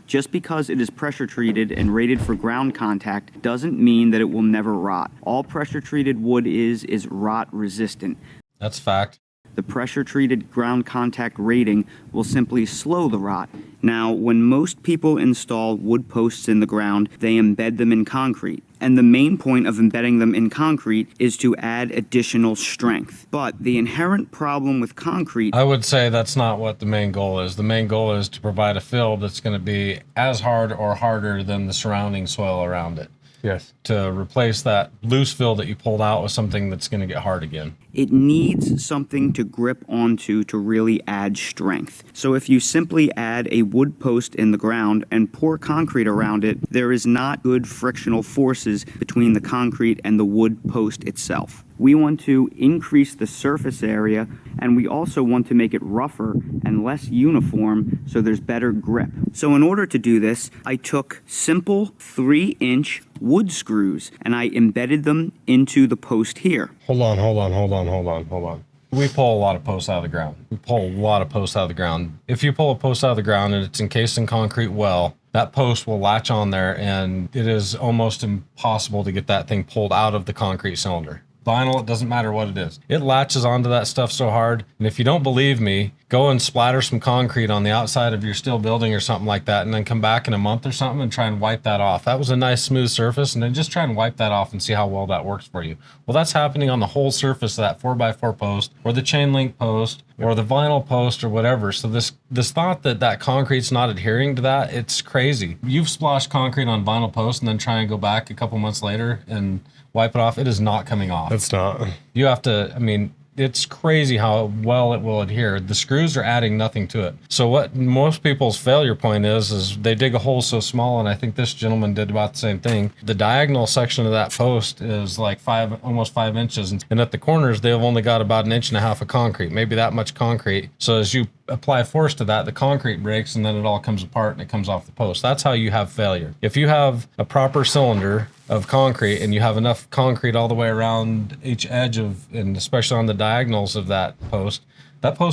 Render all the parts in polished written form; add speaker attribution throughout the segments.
Speaker 1: Just because it is pressure treated and rated for ground contact doesn't mean that it will never rot. All pressure treated wood is rot resistant.
Speaker 2: That's fact.
Speaker 1: The pressure-treated ground contact rating will simply slow the rot. Now, when most people install wood posts in the ground, they embed them in concrete. And the main point of embedding them in concrete is to add additional strength. But the inherent problem with concrete...
Speaker 2: I would say that's not what the main goal is. The main goal is to provide a fill that's going to be as hard or harder than the surrounding soil around it.
Speaker 3: Yes.
Speaker 2: To replace that loose fill that you pulled out with something that's going to get hard again.
Speaker 1: It needs something to grip onto to really add strength. So if you simply add a wood post in the ground and pour concrete around it, there is not good frictional forces between the concrete and the wood post itself. We want to increase the surface area, and we also want to make it rougher and less uniform so there's better grip. So in order to do this, I took simple 3-inch wood screws and I embedded them into the post here.
Speaker 3: Hold on.
Speaker 2: We pull a lot of posts out of the ground. If you pull a post out of the ground and it's encased in concrete well, that post will latch on there, and it is almost impossible to get that thing pulled out of the concrete cylinder. Vinyl, it doesn't matter what it is. It latches onto that stuff so hard. And if you don't believe me, go and splatter some concrete on the outside of your steel building or something like that, and then come back in a month or something and try and wipe that off. That was a nice smooth surface, and then just try and wipe that off and see how well that works for you. Well, that's happening on the whole surface of that 4x4 post, or the chain link post, or the vinyl post, or whatever. So this thought that concrete's not adhering to that, it's crazy. You've splashed concrete on vinyl post and then try and go back a couple months later and wipe it off. It is not coming off.
Speaker 3: It's not.
Speaker 2: You have to, it's crazy how well it will adhere. The screws are adding nothing to it. So what most people's failure point is they dig a hole so small, and I think this gentleman did about the same thing. The diagonal section of that post is like almost 5 inches, and at the corners they've only got about 1.5 inches of concrete, maybe that much concrete. So as you apply force to that, the concrete breaks, and then it all comes apart and it comes off the post. That's how you have failure. If you have a proper cylinder of concrete and you have enough concrete all the way around each edge of, and especially on the diagonals of that post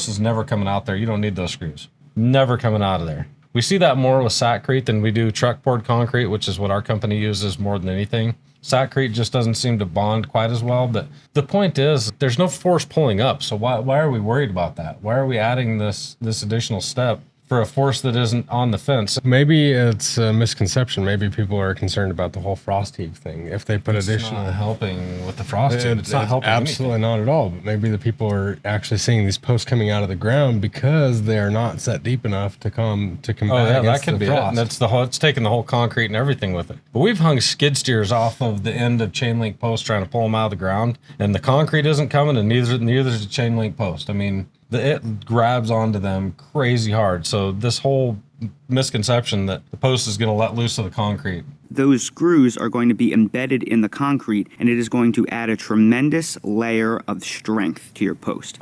Speaker 2: is never coming out there. You don't need those screws. Never coming out of there. We see that more with Satcrete than we do truck poured concrete, which is what our company uses more than anything. Satcrete just doesn't seem to bond quite as well, but the point is there's no force pulling up. So why are we worried about that? Why are we adding this additional step for a force that isn't on the fence?
Speaker 3: Maybe it's a misconception. Maybe people are concerned about the whole frost heave thing. If they put
Speaker 2: It's
Speaker 3: additional...
Speaker 2: not helping with the frost heave. It's not helping
Speaker 3: absolutely
Speaker 2: anything.
Speaker 3: not at all. But maybe the people are actually seeing these posts coming out of the ground because they're not set deep enough to combat
Speaker 2: that could
Speaker 3: the
Speaker 2: be
Speaker 3: frost.
Speaker 2: it. That's it's taking the whole concrete and everything with it. But we've hung skid steers off of the end of chain link posts trying to pull them out of the ground, and the concrete isn't coming, and neither is the chain link post. It grabs onto them crazy hard. So this whole misconception that the post is going to let loose of the concrete.
Speaker 1: Those screws are going to be embedded in the concrete, and it is going to add a tremendous layer of strength to your post.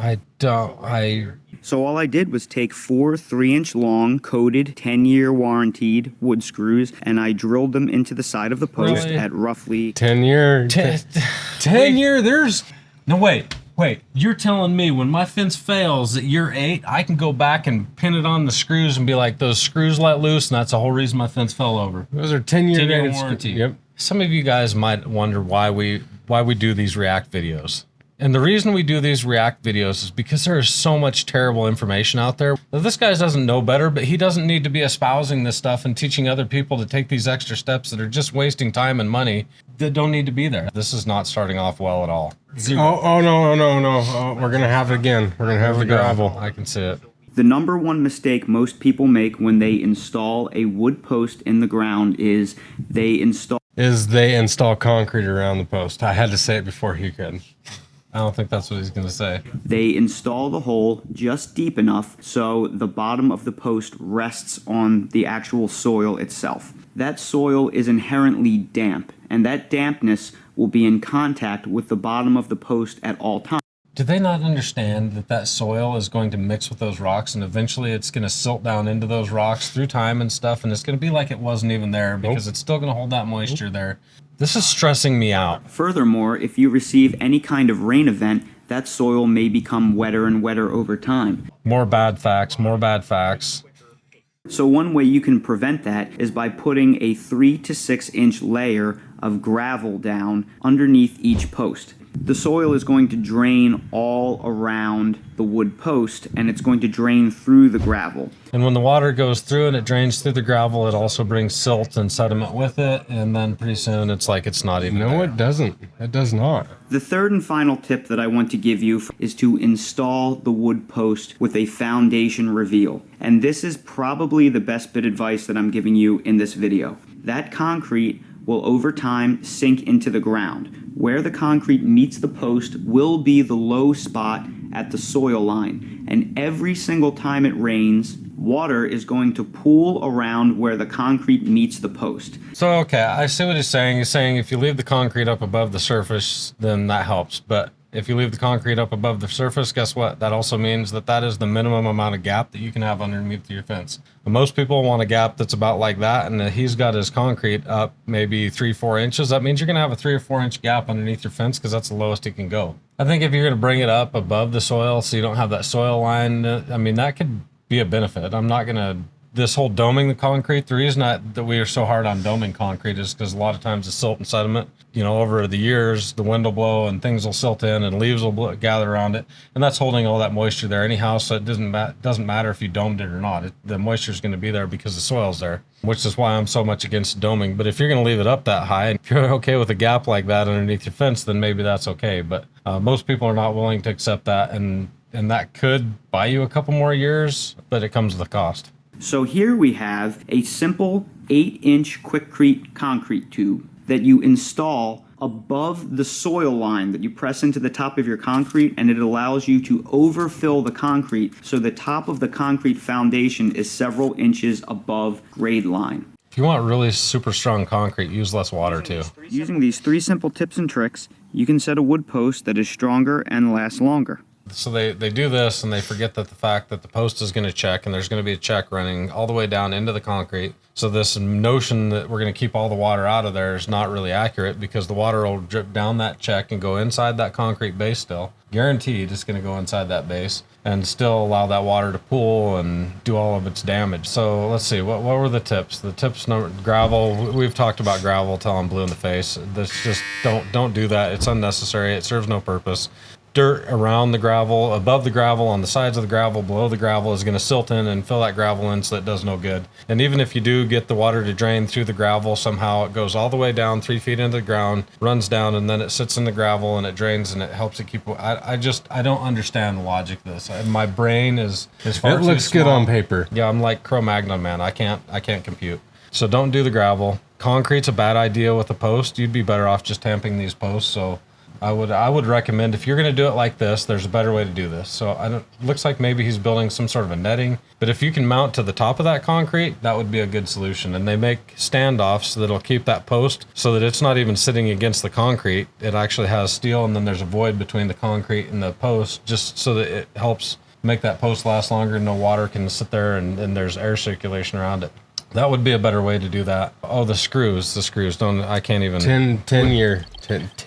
Speaker 1: So all I did was take 4 3-inch long, coated, 10-year warranted wood screws, and I drilled them into the side of the post at roughly...
Speaker 3: 10 year?
Speaker 2: 10 year? No, wait. You're telling me when my fence fails at year 8, I can go back and pin it on the screws and be like, those screws let loose, and that's the whole reason my fence fell over.
Speaker 3: Those are 10-year
Speaker 2: warranty.
Speaker 3: Yep.
Speaker 2: Some of you guys might wonder why we do these React videos. And the reason we do these React videos is because there is so much terrible information out there. Now, this guy doesn't know better, but he doesn't need to be espousing this stuff and teaching other people to take these extra steps that are just wasting time and money that don't need to be there. This is not starting off well at all.
Speaker 3: No. We're going to have it again. We're going to have the gravel.
Speaker 2: I can see it.
Speaker 1: The number one mistake most people make when they install a wood post in the ground is they install
Speaker 3: concrete around the post. I had to say it before he could.
Speaker 2: I don't think that's what he's going to say.
Speaker 1: They install the hole just deep enough so the bottom of the post rests on the actual soil itself. That soil is inherently damp, and that dampness will be in contact with the bottom of the post at all times.
Speaker 2: Do they not understand that soil is going to mix with those rocks, and eventually it's going to silt down into those rocks through time and stuff, and it's going to be like it wasn't even there because it's still going to hold that moisture there? This is stressing me out.
Speaker 1: Furthermore, if you receive any kind of rain event, that soil may become wetter and wetter over time.
Speaker 2: More bad facts.
Speaker 1: So one way you can prevent that is by putting a 3 to 6 inch layer of gravel down underneath each post. The soil is going to drain all around the wood post, and it's going to drain through the gravel.
Speaker 2: And when the water goes through and it drains through the gravel, it also brings silt and sediment with it, and then pretty soon it's like it's not even
Speaker 3: No,
Speaker 2: there.
Speaker 3: it doesn't. It does not.
Speaker 1: The third and final tip that I want to give you is to install the wood post with a foundation reveal. And this is probably the best bit of advice that I'm giving you in this video. That concrete will over time sink into the ground. Where the concrete meets the post will be the low spot at the soil line. And every single time it rains, water is going to pool around where the concrete meets the post.
Speaker 2: So, okay, I see what he's saying. He's saying if you leave the concrete up above the surface, then that helps. But if you leave the concrete up above the surface, guess what? That also means that that is the minimum amount of gap that you can have underneath your fence. But most people want a gap that's about like that, and he's got his concrete up maybe 3-4 inches. That means you're going to have a 3 or 4 inch gap underneath your fence because that's the lowest it can go. I think if you're going to bring it up above the soil so you don't have that soil line, I mean, that could be a benefit. I'm not going to... This whole doming the concrete, the reason that we are so hard on doming concrete is because a lot of times the silt and sediment, you know, over the years, the wind will blow and things will silt in and leaves will gather around it. And that's holding all that moisture there anyhow. So it doesn't matter if you domed it or not. The moisture is going to be there because the soil's there, which is why I'm so much against doming. But if you're going to leave it up that high and if you're okay with a gap like that underneath your fence, then maybe that's okay. But most people are not willing to accept that. And that could buy you a couple more years, but it comes with a cost.
Speaker 1: So here we have a simple 8-inch Quikrete concrete tube that you install above the soil line that you press into the top of your concrete, and it allows you to overfill the concrete so the top of the concrete foundation is several inches above grade line.
Speaker 2: If you want really super strong concrete, use less water too.
Speaker 1: Using these 3 simple tips and tricks, you can set a wood post that is stronger and lasts longer.
Speaker 2: So they do this and they forget that the fact that the post is going to check and there's going to be a check running all the way down into the concrete. So this notion that we're going to keep all the water out of there is not really accurate because the water will drip down that check and go inside that concrete base still. Guaranteed it's going to go inside that base and still allow that water to pool and do all of its damage. So let's see, what were the tips? The tips, gravel, we've talked about gravel till I'm blue in the face. This just, don't do that. It's unnecessary. It serves no purpose. Dirt around the gravel, above the gravel, on the sides of the gravel, below the gravel is going to silt in and fill that gravel in, so that does no good. And even if you do get the water to drain through the gravel, somehow it goes all the way down 3 feet into the ground, runs down, and then it sits in the gravel and it drains and it helps it keep... I don't understand the logic of this. My brain is far too
Speaker 3: It looks
Speaker 2: small.
Speaker 3: good on paper.
Speaker 2: Yeah, I'm like Cro-Magnon, man. I can't compute. So don't do the gravel. Concrete's a bad idea with a post. You'd be better off just tamping these posts. So I would recommend, if you're going to do it like this, there's a better way to do this. So looks like maybe he's building some sort of a netting, but if you can mount to the top of that concrete, that would be a good solution. And they make standoffs so that it'll keep that post so that it's not even sitting against the concrete. It actually has steel, and then there's a void between the concrete and the post, just so that it helps make that post last longer. No water can sit there, and there's air circulation around it. That would be a better way to do that. Oh, the screws. I can't even...
Speaker 3: 10 year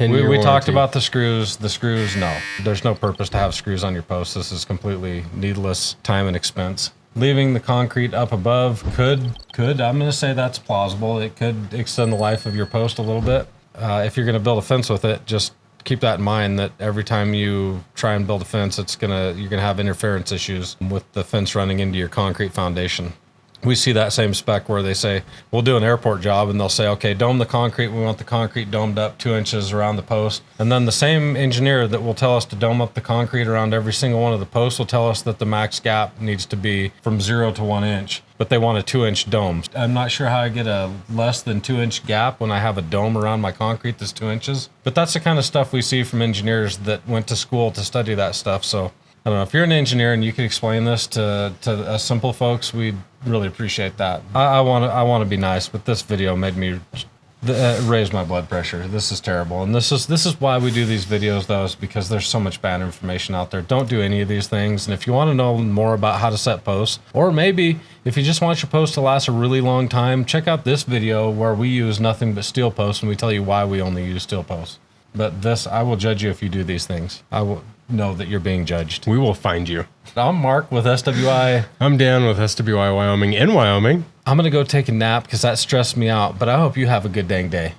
Speaker 2: We talked about the screws. The screws, no. There's no purpose to have screws on your post. This is completely needless time and expense. Leaving the concrete up above could, I'm going to say that's plausible. It could extend the life of your post a little bit. If you're going to build a fence with it, just keep that in mind, that every time you try and build a fence, you're going to have interference issues with the fence running into your concrete foundation. We see that same spec where they say, we'll do an airport job, and they'll say, okay, dome the concrete. We want the concrete domed up 2 inches around the post. And then the same engineer that will tell us to dome up the concrete around every single one of the posts will tell us that the max gap needs to be from 0 to 1 inch, but they want a 2-inch dome. I'm not sure how I get a less than 2-inch gap when I have a dome around my concrete that's 2 inches. But that's the kind of stuff we see from engineers that went to school to study that stuff. So I don't know, if you're an engineer and you could explain this to us simple folks, we'd really appreciate that. I want to be nice, but this video made me raise my blood pressure. This is terrible, and this is why we do these videos, though, is because there's so much bad information out there. Don't do any of these things. And if you want to know more about how to set posts, or maybe if you just want your post to last a really long time, check out this video where we use nothing but steel posts, and we tell you why we only use steel posts. But I will judge you if you do these things. know that you're being judged.
Speaker 3: We will find you.
Speaker 2: I'm Mark with SWI.
Speaker 3: I'm Dan with SWI Wyoming in Wyoming.
Speaker 2: I'm going to go take a nap because that stressed me out, but I hope you have a good dang day.